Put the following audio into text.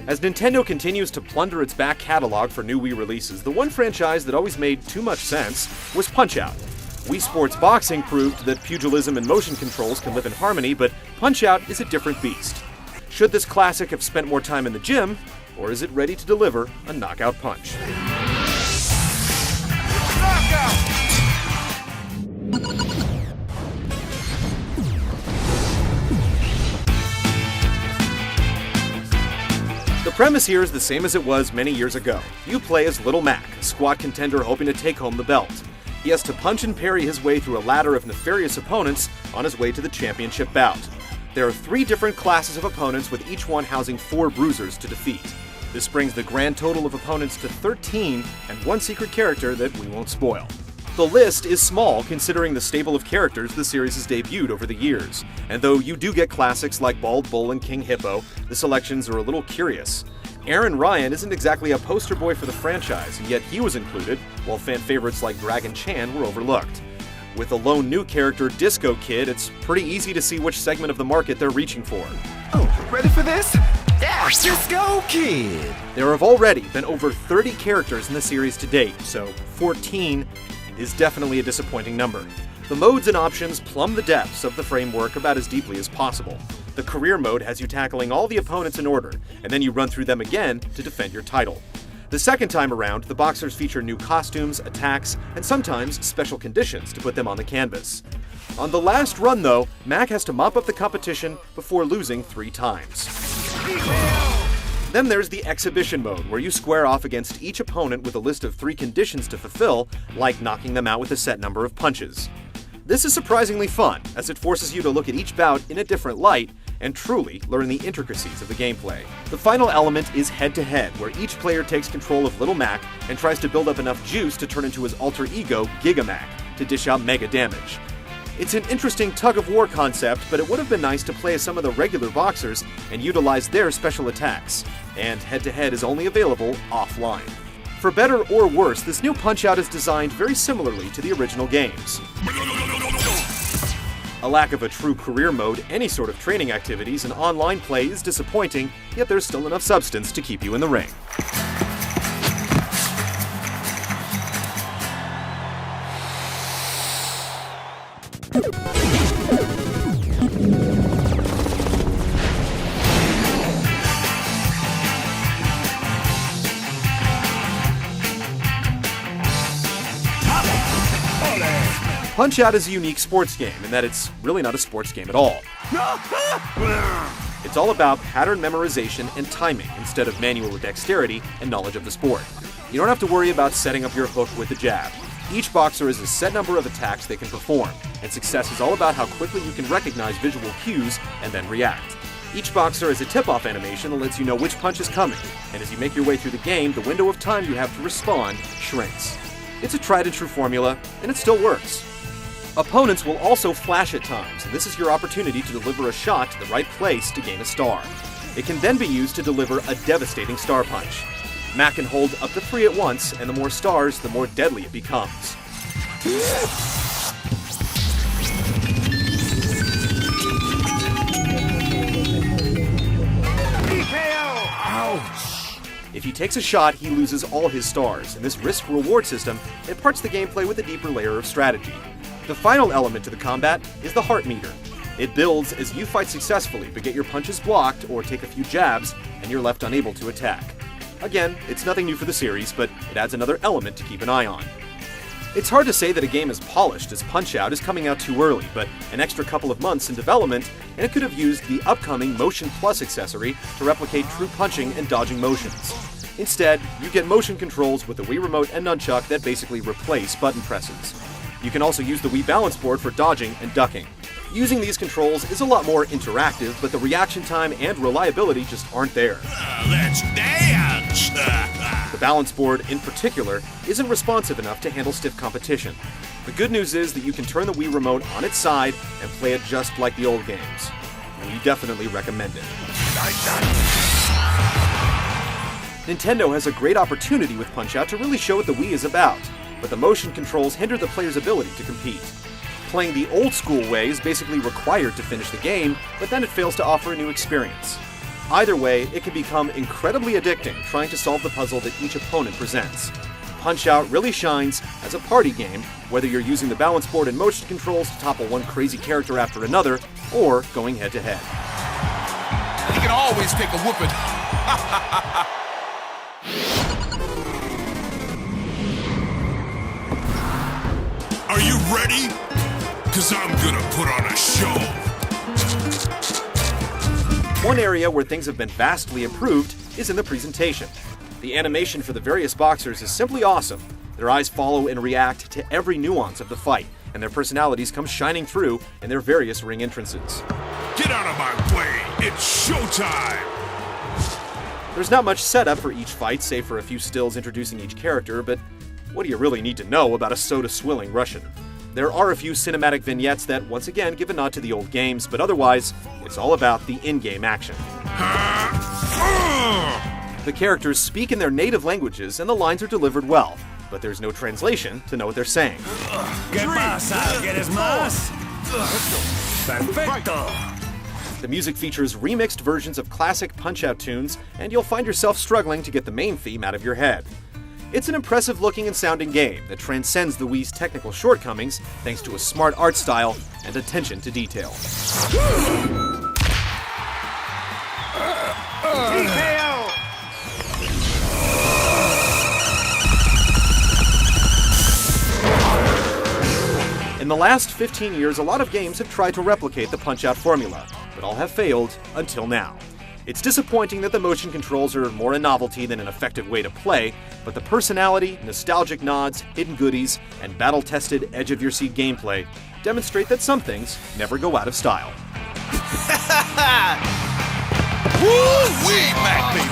As Nintendo continues to plunder its back catalog for new Wii releases, the one franchise that always made too much sense was Punch-Out! Wii Sports Boxing proved that pugilism and motion controls can live in harmony, but Punch-Out! Is a different beast. Should this classic have spent more time in the gym, or is it ready to deliver a knockout punch? Knockout! The premise here is the same as it was many years ago. You play as Little Mac, a squat contender hoping to take home the belt. He has to punch and parry his way through a ladder of nefarious opponents on his way to the championship bout. There are 3 different classes of opponents, with each one housing 4 bruisers to defeat. This brings the grand total of opponents to 13, and one secret character that we won't spoil. The list is small considering the stable of characters the series has debuted over the years, and though you do get classics like Bald Bull and King Hippo, the selections are a little curious. Aaron Ryan isn't exactly a poster boy for the franchise, and yet he was included, while fan favorites like Dragon Chan were overlooked. With a lone new character, Disco Kid, it's pretty easy to see which segment of the market they're reaching for. Oh, ready for this? Yeah, Disco Kid! There have already been over 30 characters in the series to date, so 14 is definitely a disappointing number. The modes and options plumb the depths of the framework about as deeply as possible. The career mode has you tackling all the opponents in order, and then you run through them again to defend your title. The second time around, the boxers feature new costumes, attacks, and sometimes special conditions to put them on the canvas. On the last run, though, Mac has to mop up the competition before losing 3 times. Then there's the exhibition mode, where you square off against each opponent with a list of 3 conditions to fulfill, like knocking them out with a set number of punches. This is surprisingly fun, as it forces you to look at each bout in a different light and truly learn the intricacies of the gameplay. The final element is head-to-head, where each player takes control of Little Mac and tries to build up enough juice to turn into his alter ego, Giga Mac, to dish out mega damage. It's an interesting tug-of-war concept, but it would have been nice to play as some of the regular boxers and utilize their special attacks, and head-to-head is only available offline. For better or worse, this new Punch-Out! Is designed very similarly to the original games. A lack of a true career mode, any sort of training activities, and online play is disappointing, yet there's still enough substance to keep you in the ring. Punch-Out! Is a unique sports game in that it's really not a sports game at all. It's all about pattern memorization and timing instead of manual dexterity and knowledge of the sport. You don't have to worry about setting up your hook with the jab. Each boxer has a set number of attacks they can perform, and success is all about how quickly you can recognize visual cues and then react. Each boxer has a tip-off animation that lets you know which punch is coming, and as you make your way through the game, the window of time you have to respond shrinks. It's a tried-and-true formula, and it still works. Opponents will also flash at times, and this is your opportunity to deliver a shot to the right place to gain a star. It can then be used to deliver a devastating star punch. Mac can hold up to 3 at once, and the more stars, the more deadly it becomes. Ouch! If he takes a shot, he loses all his stars, and this risk-reward system imparts the gameplay with a deeper layer of strategy. The final element to the combat is the heart meter. It builds as you fight successfully, but get your punches blocked or take a few jabs, and you're left unable to attack. Again, it's nothing new for the series, but it adds another element to keep an eye on. It's hard to say that a game is polished, as Punch-Out! Is coming out too early, but an extra couple of months in development, and it could have used the upcoming Motion Plus accessory to replicate true punching and dodging motions. Instead, you get motion controls with the Wii Remote and Nunchuck that basically replace button presses. You can also use the Wii Balance Board for dodging and ducking. Using these controls is a lot more interactive, but the reaction time and reliability just aren't there. Let's dance! The balance board, in particular, isn't responsive enough to handle stiff competition. The good news is that you can turn the Wii Remote on its side and play it just like the old games. And we definitely recommend it. Nintendo has a great opportunity with Punch-Out! To really show what the Wii is about, but the motion controls hinder the player's ability to compete. Playing the old-school way is basically required to finish the game, but then it fails to offer a new experience. Either way, it can become incredibly addicting trying to solve the puzzle that each opponent presents. Punch-Out really shines as a party game, whether you're using the balance board and motion controls to topple one crazy character after another, or going head-to-head. You can always take a whooping. Are you ready? 'Cause I'm gonna put on a show. One area where things have been vastly improved is in the presentation. The animation for the various boxers is simply awesome. Their eyes follow and react to every nuance of the fight, and their personalities come shining through in their various ring entrances. Get out of my way! It's showtime! There's not much setup for each fight, save for a few stills introducing each character, but what do you really need to know about a soda-swilling Russian? There are a few cinematic vignettes that once again give a nod to the old games, but otherwise, it's all about the in-game action. The characters speak in their native languages and the lines are delivered well, but there's no translation to know what they're saying. ¿Qué pasa? ¿Quieres más? Perfecto. The music features remixed versions of classic Punch-Out tunes, and you'll find yourself struggling to get the main theme out of your head. It's an impressive looking and sounding game that transcends the Wii's technical shortcomings thanks to a smart art style and attention to detail. TKO! In the last 15 years, a lot of games have tried to replicate the Punch-Out formula, but all have failed until now. It's disappointing that the motion controls are more a novelty than an effective way to play, but the personality, nostalgic nods, hidden goodies, and battle-tested edge-of-your-seat gameplay demonstrate that some things never go out of style. Woo-wee, Mac baby!